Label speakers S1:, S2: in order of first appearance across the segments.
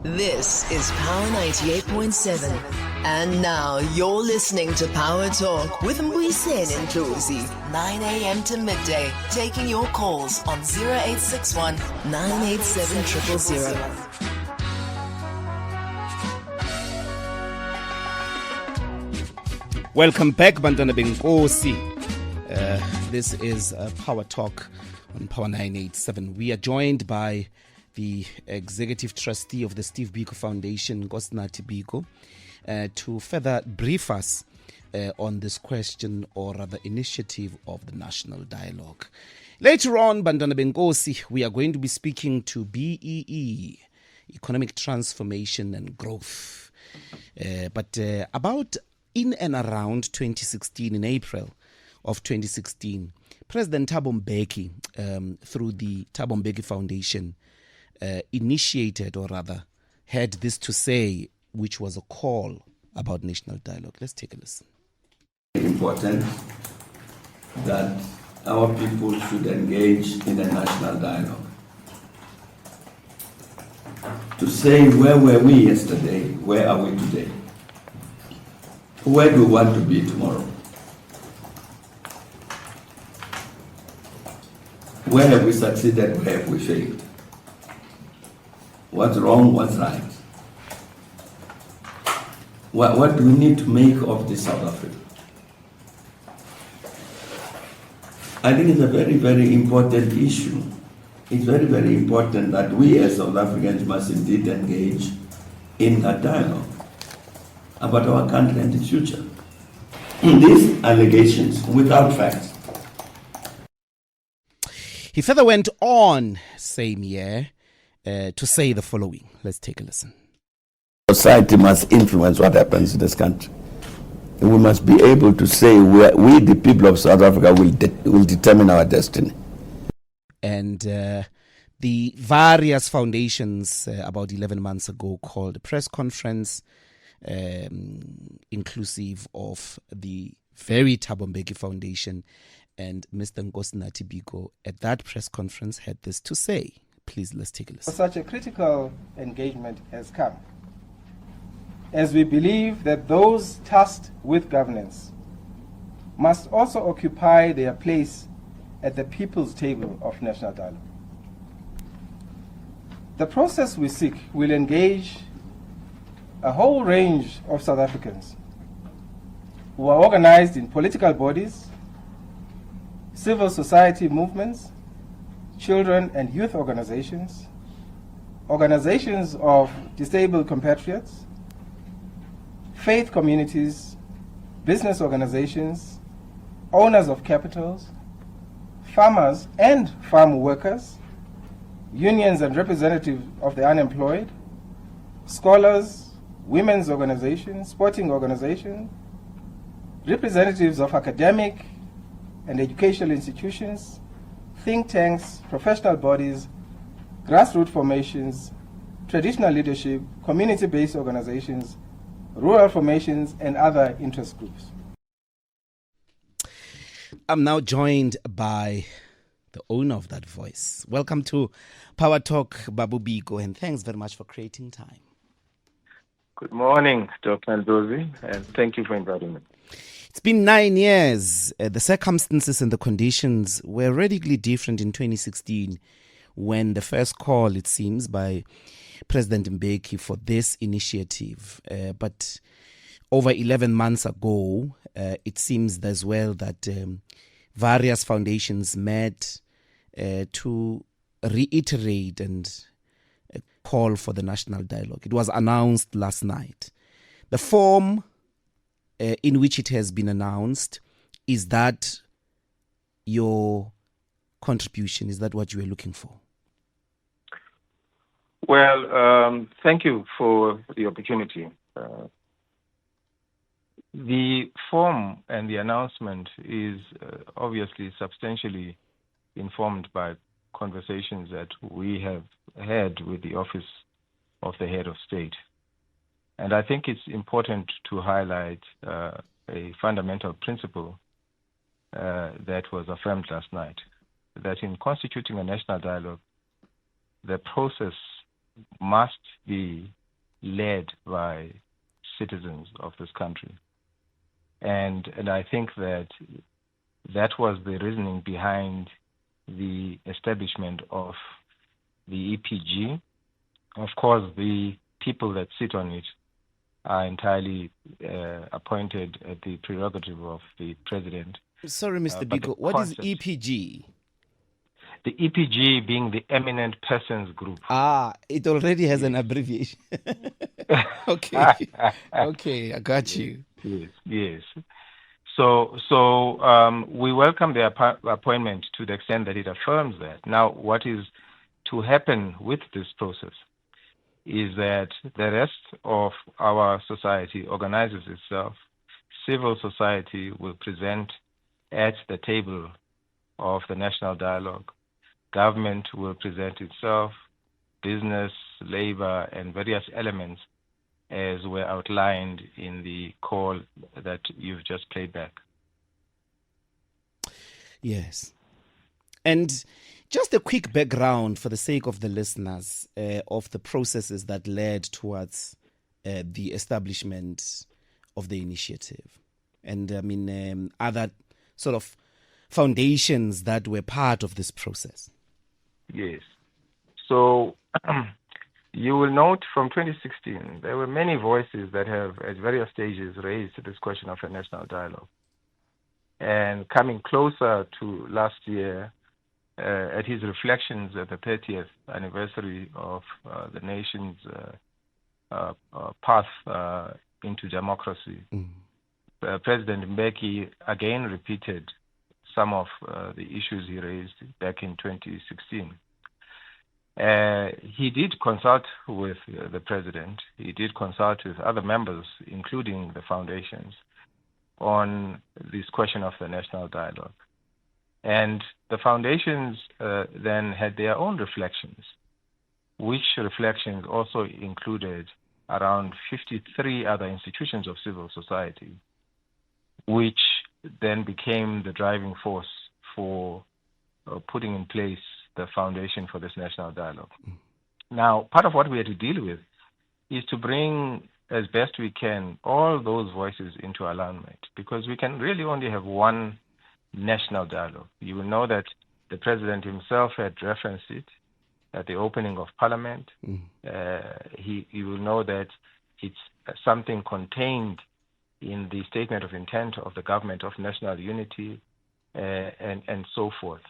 S1: This is Power 98.7. And now you're listening to Power Talk with Mbuyiseni Ndlozi, 9 a.m. to midday, taking your calls on 0861 987 000.
S2: Welcome back, Bantwana Benkosi. This is Power Talk on Power 987. We are joined by the Executive Trustee of the Steve Biko Foundation, Nkosinathi Biko, to further brief us on this question, or rather initiative of the National Dialogue. Later on, Bantwana Benkosi, we are going to be speaking to BEE, Economic Transformation and Growth. But about in and around 2016, in April of 2016, President Thabo Mbeki, through the Thabo Mbeki Foundation, initiated, or rather had this to say, which was a call about national dialogue. Let's take a listen.
S3: Important that our people should engage in a national dialogue. To say, where were we yesterday? Where are we today? Where do we want to be tomorrow? Where have we succeeded? Where have we failed? What's wrong? What's right? What do we need to make of this South Africa? I think it's a very, very important issue. It's very, very important that we as South Africans must indeed engage in a dialogue about our country and its future. These allegations without facts.
S2: He further went on, same year, to say the following. Let's take a listen.
S3: Society must influence what happens in this country. And we must be able to say we the people of South Africa, will determine our destiny.
S2: And the various foundations about 11 months ago called a press conference, inclusive of the very Thabo Mbeki Foundation, and Mr. Nkosinathi Biko at that press conference had this to say. Please, let's take a listen.
S4: Such a critical engagement has come, as we believe that those tasked with governance must also occupy their place at the people's table of national dialogue. The process we seek will engage a whole range of South Africans who are organized in political bodies, civil society movements, children and youth organizations, organizations of disabled compatriots, faith communities, business organizations, owners of capitals, farmers and farm workers, unions and representatives of the unemployed, scholars, women's organizations, sporting organizations, representatives of academic and educational institutions, think tanks, professional bodies, grassroots formations, traditional leadership, community-based organizations, rural formations, and other interest groups.
S2: I'm now joined by the owner of that voice. Welcome to Power Talk, Babu Biko, and thanks very much for creating time.
S5: Good morning, Dr. Ndlozi, and thank you for inviting me.
S2: It's been 9 years. The circumstances and the conditions were radically different in 2016 when the first call, it seems, by President Mbeki for this initiative. But over 11 months ago, it seems as well that various foundations met to reiterate and call for the national dialogue. It was announced last night. The form in which it has been announced, is that your contribution? Is that what you were looking for?
S5: Well, thank you for the opportunity. The form and the announcement is obviously substantially informed by conversations that we have had with the Office of the Head of State. And I think it's important to highlight a fundamental principle that was affirmed last night, that in constituting a national dialogue, the process must be led by citizens of this country. And I think that was the reasoning behind the establishment of the EPG. Of course, the people that sit on it are entirely appointed at the prerogative of the president.
S2: Sorry, Mr. Biko, what is EPG?
S5: The EPG being the Eminent Persons Group.
S2: It already has an abbreviation. Okay. Okay, I got you.
S5: Yes. So we welcome the appointment to the extent that it affirms that. Now, what is to happen with this process is that the rest of our society organizes itself. Civil society will present at the table of the national dialogue. Government will present itself, business, labor, and various elements as were outlined in the call that you've just played back.
S2: Yes. And just a quick background for the sake of the listeners of the processes that led towards the establishment of the initiative. And I mean, other sort of foundations that were part of this process.
S5: Yes. So you will note from 2016, there were many voices that have at various stages raised this question of a national dialogue. And coming closer to last year, at his reflections at the 30th anniversary of the nation's path into democracy, President Mbeki again repeated some of the issues he raised back in 2016. He did consult with the president. He did consult with other members, including the foundations, on this question of the national dialogue. And the foundations then had their own reflections, which reflections also included around 53 other institutions of civil society, which then became the driving force for putting in place the foundation for this national dialogue. Now, part of what we had to deal with is to bring, as best we can, all those voices into alignment, because we can really only have one national dialogue. You will know that the president himself had referenced it at the opening of Parliament. You will know that it's something contained in the statement of intent of the government of national unity, and so forth.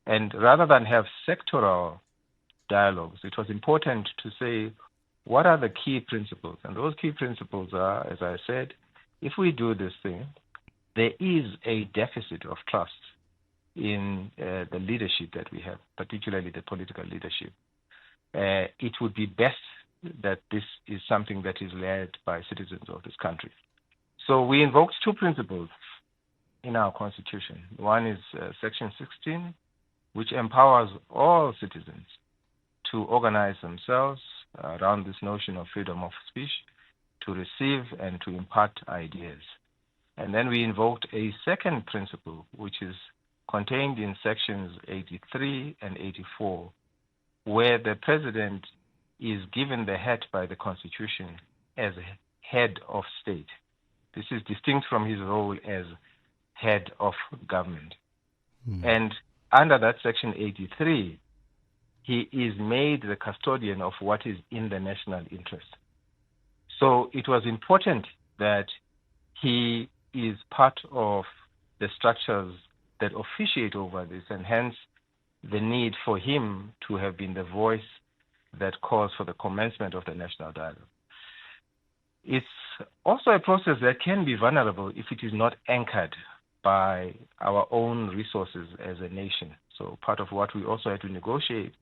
S5: And rather than have sectoral dialogues, it was important to say, what are the key principles? And those key principles are, as I said, if we do this thing, there is a deficit of trust in the leadership that we have, particularly the political leadership. It would be best that this is something that is led by citizens of this country. So we invoked two principles in our constitution. One is Section 16, which empowers all citizens to organize themselves around this notion of freedom of speech, to receive and to impart ideas. And then we invoked a second principle, which is contained in sections 83 and 84, where the president is given the hat by the Constitution as head of state. This is distinct from his role as head of government. And under that section 83, he is made the custodian of what is in the national interest. So it was important that he is part of the structures that officiate over this, and hence the need for him to have been the voice that calls for the commencement of the national dialogue. It's also a process that can be vulnerable if it is not anchored by our own resources as a nation. So part of what we also had to negotiate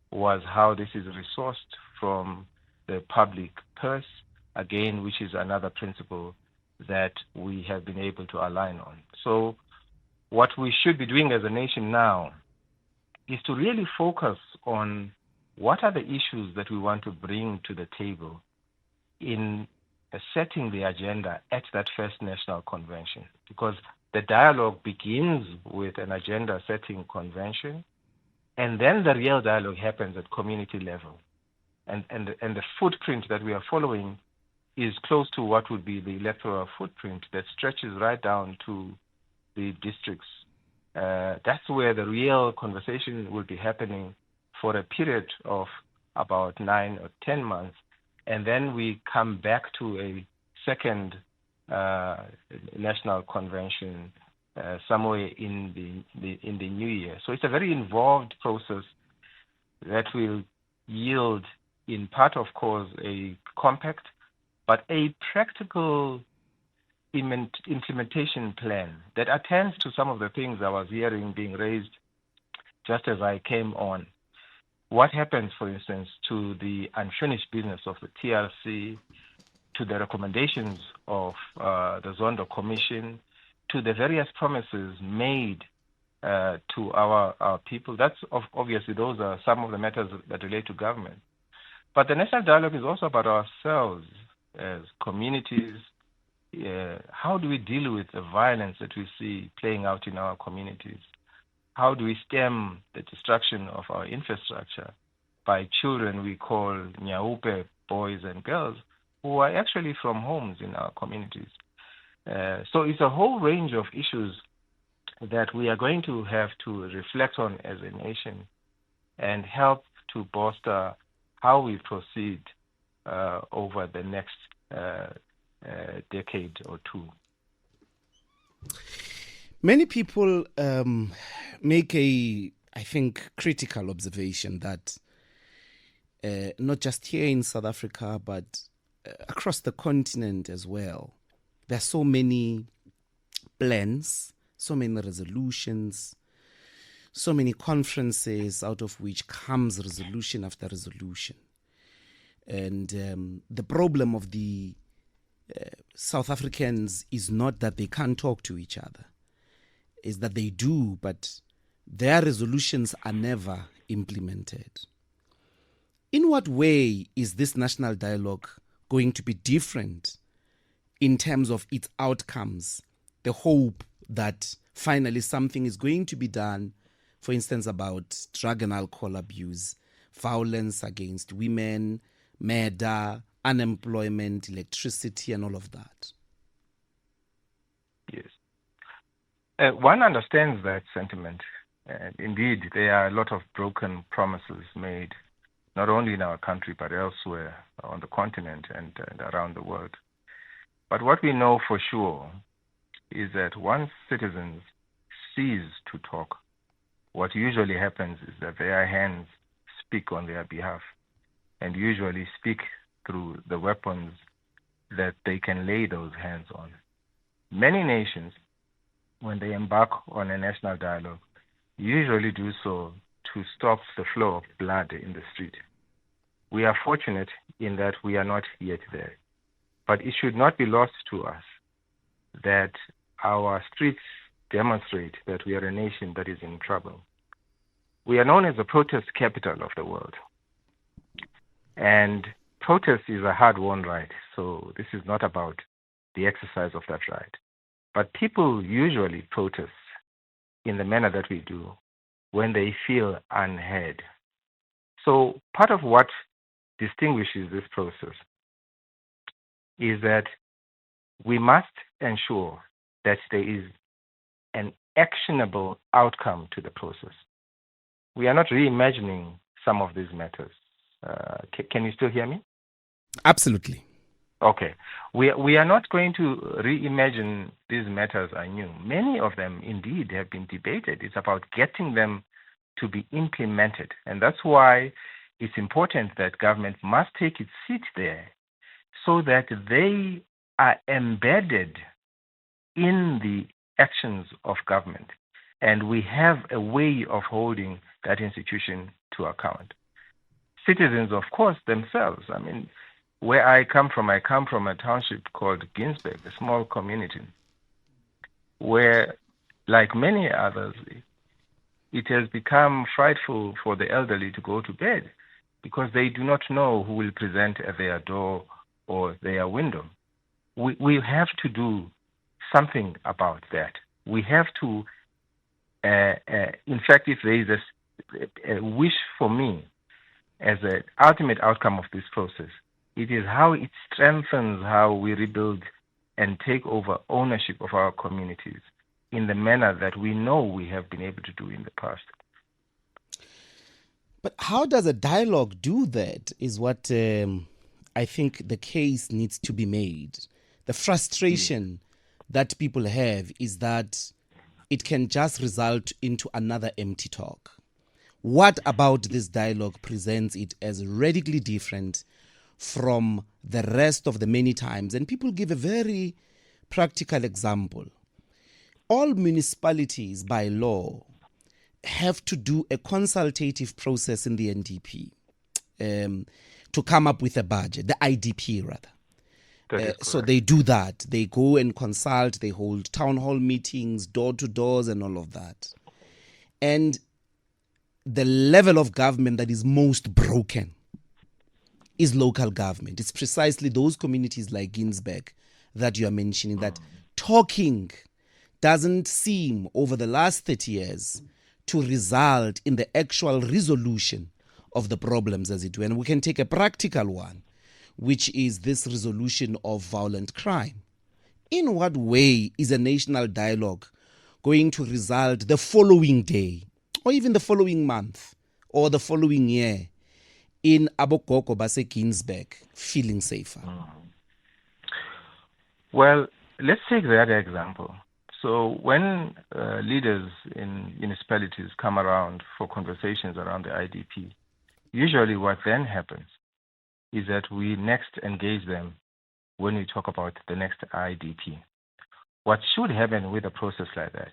S5: was how this is resourced from the public purse, again, which is another principle that we have been able to align on. So what we should be doing as a nation now is to really focus on what are the issues that we want to bring to the table in setting the agenda at that first national convention, because the dialogue begins with an agenda setting convention, and then the real dialogue happens at community level. and the footprint that we are following is close to what would be the electoral footprint that stretches right down to the districts. That's where the real conversation will be happening for a period of about 9 or 10 months, and then we come back to a second national convention somewhere in the new year. So it's a very involved process that will yield, in part, of course, a compact, but a practical implementation plan that attends to some of the things I was hearing being raised just as I came on. What happens, for instance, to the unfinished business of the TRC, to the recommendations of the Zondo Commission, to the various promises made to our people? That's obviously, those are some of the matters that relate to government. But the national dialogue is also about ourselves as communities. How do we deal with the violence that we see playing out in our communities? How do we stem the destruction of our infrastructure by children we call Nyaupe, boys and girls, who are actually from homes in our communities? So it's a whole range of issues that we are going to have to reflect on as a nation and help to bolster how we proceed over the next decade or two.
S2: Many people make I think, critical observation that not just here in South Africa, but across the continent as well, there are so many plans, so many resolutions, so many conferences, out of which comes resolution after resolution. And the problem of the South Africans is not that they can't talk to each other, is that they do, but their resolutions are never implemented. In what way is this national dialogue going to be different in terms of its outcomes, the hope that finally something is going to be done, for instance, about drug and alcohol abuse, violence against women, murder, unemployment, electricity, and all of that?
S5: Yes. One understands that sentiment. Indeed, there are a lot of broken promises made, not only in our country, but elsewhere on the continent and around the world. But what we know for sure is that once citizens cease to talk, what usually happens is that their hands speak on their behalf, and usually speak through the weapons that they can lay those hands on. Many nations, when they embark on a national dialogue, usually do so to stop the flow of blood in the street. We are fortunate in that we are not yet there. But it should not be lost to us that our streets demonstrate that we are a nation that is in trouble. We are known as the protest capital of the world. And protest is a hard-won right, so this is not about the exercise of that right. But people usually protest in the manner that we do when they feel unheard. So part of what distinguishes this process is that we must ensure that there is an actionable outcome to the process. We are not reimagining some of these matters. Can you still hear me?
S2: Absolutely.
S5: Okay. We are not going to reimagine these matters anew. Many of them indeed have been debated. It's about getting them to be implemented. And that's why it's important that government must take its seat there so that they are embedded in the actions of government. And we have a way of holding that institution to account. Citizens, of course, themselves. I mean, where I come from a township called Ginsberg, a small community, where, like many others, it has become frightful for the elderly to go to bed because they do not know who will present at their door or their window. We have to do something about that. We have to, in fact, if there is a wish for me as an ultimate outcome of this process. It is how it strengthens how we rebuild and take over ownership of our communities in the manner that we know we have been able to do in the past.
S2: But how does a dialogue do that is what I think the case needs to be made. The frustration that people have is that it can just result into another empty talk. What about this dialogue presents it as radically different from the rest of the many times? And people give a very practical example. All municipalities by law have to do a consultative process in the NDP to come up with a budget, the IDP rather. So they do that. They go and consult, they hold town hall meetings, door to doors and all of that. And the level of government that is most broken is local government. It's precisely those communities like Ginsberg that you are mentioning, that talking doesn't seem over the last 30 years to result in the actual resolution of the problems, as it were. And we can take a practical one, which is this resolution of violent crime. In what way is a national dialogue going to result the following day, or even the following month, or the following year, in Abogogo Base Ginsberg feeling safer?
S5: Well, let's take the other example. So when leaders in municipalities come around for conversations around the IDP, usually what then happens is that we next engage them when we talk about the next IDP. What should happen with a process like that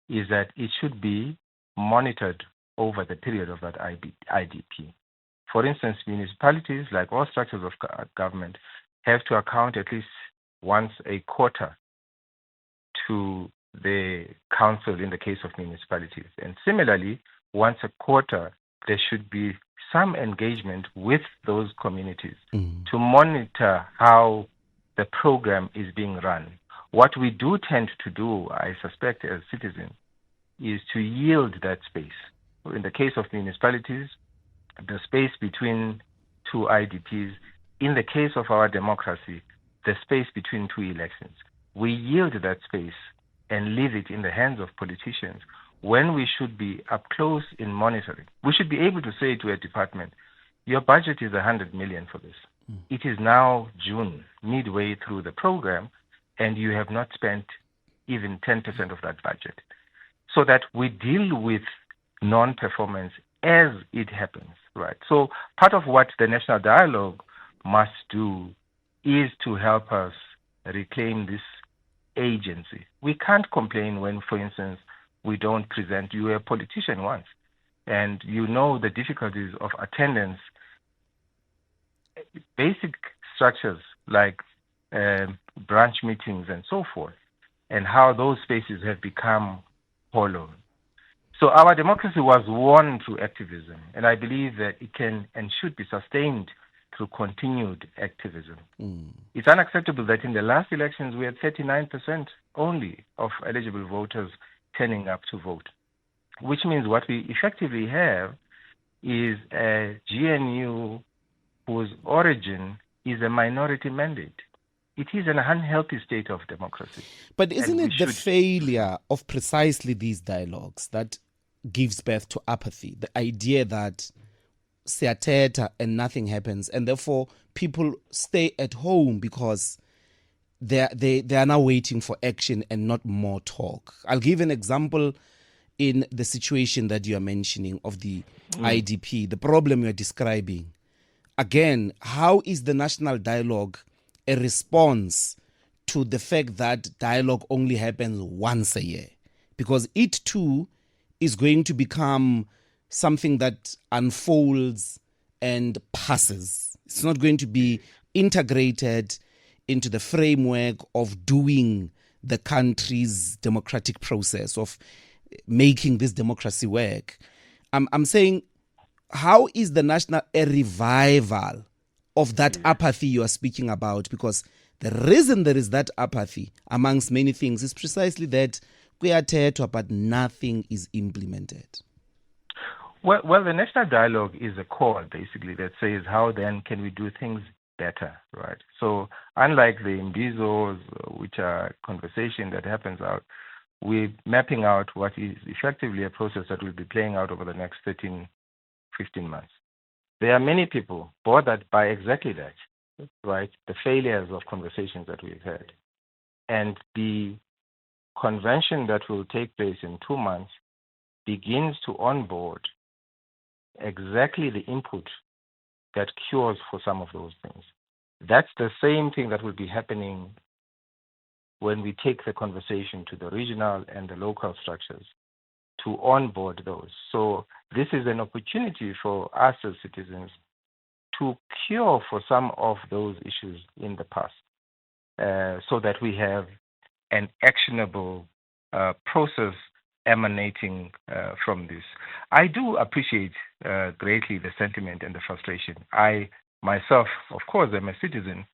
S5: is that it should be monitored over the period of that IDP. For instance, municipalities, like all structures of government, have to account at least once a quarter to the council in the case of municipalities. And similarly, once a quarter, there should be some engagement with those communities to monitor how the program is being run. What we do tend to do, I suspect, as citizens, is to yield that space. In the case of municipalities, the space between two IDPs. In the case of our democracy, the space between two elections. We yield that space and leave it in the hands of politicians when we should be up close in monitoring. We should be able to say to a department, your budget is 100 million for this. It is now June, midway through the program, and you have not spent even 10% of that budget. So that we deal with non-performance as it happens, right? So part of what the national dialogue must do is to help us reclaim this agency. We can't complain when, for instance, we don't present. You were a politician once, and you know the difficulties of attendance. Basic structures like branch meetings and so forth, and how those spaces have become hollow. So our democracy was won through activism, and I believe that it can and should be sustained through continued activism. It's unacceptable that in the last elections we had 39% only of eligible voters turning up to vote, which means what we effectively have is a GNU whose origin is a minority mandate. It is an unhealthy state of democracy.
S2: But isn't it the failure of precisely these dialogues that gives birth to apathy? The idea that siyathetha and nothing happens, and therefore people stay at home because they are now waiting for action and not more talk. I'll give an example in the situation that you are mentioning of the IDP, the problem you're describing. Again, how is the national dialogue a response to the fact that dialogue only happens once a year? Because it too is going to become something that unfolds and passes. It's not going to be integrated into the framework of doing the country's democratic process, of making this democracy work. I'm saying, how is the national a revival of that apathy you are speaking about? Because the reason there is that apathy, amongst many things, is precisely that we are but nothing is implemented.
S5: Well, the national dialogue is a call, basically, that says how then can we do things better, right? So unlike the Mbizos, which are conversation that happens out, we're mapping out what is effectively a process that will be playing out over the next 13, 15 months. There are many people bothered by exactly that, right? The failures of conversations that we've had. And the convention that will take place in 2 months begins to onboard exactly the input that cures for some of those things. That's the same thing that will be happening when we take the conversation to the regional and the local structures to onboard those. So this is an opportunity for us as citizens to cure for some of those issues in the past, so that we have an actionable process emanating from this. I do appreciate greatly the sentiment and the frustration. I myself, of course, am a citizen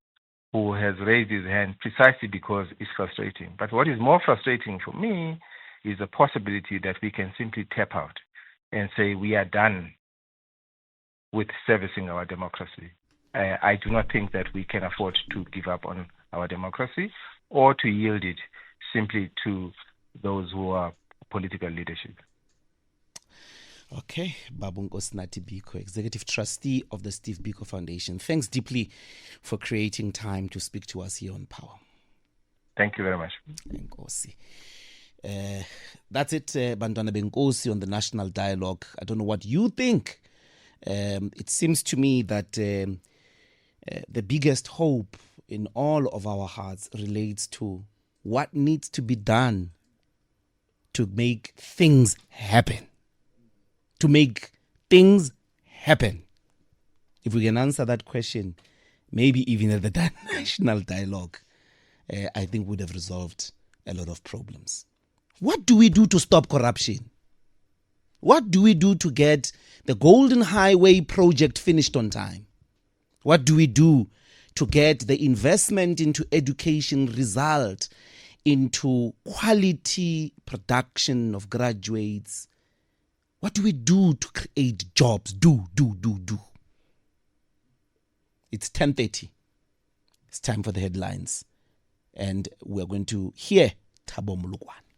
S5: who has raised his hand precisely because it's frustrating. But what is more frustrating for me is the possibility that we can simply tap out and say we are done with servicing our democracy. I do not think that we can afford to give up on our democracy or to yield it simply to those who are political leadership.
S2: Okay, Babu Nkosinathi Biko, Executive Trustee of the Steve Biko Foundation. Thanks deeply for creating time to speak to us here on Power.
S5: Thank you very much.
S2: Nkosi. That's it, Bantwana Benkosi, on the national dialogue. I don't know what you think. It seems to me that the biggest hope in all of our hearts relates to what needs to be done to make things happen. To make things happen. If we can answer that question, maybe even at the national dialogue, I think would have resolved a lot of problems. What do we do to stop corruption? What do we do to get the Golden Highway project finished on time? What do we do to get the investment into education result into quality production of graduates? What do we do to create jobs? Do. It's 10:30. It's time for the headlines. And we're going to hear Thabo Molokwane.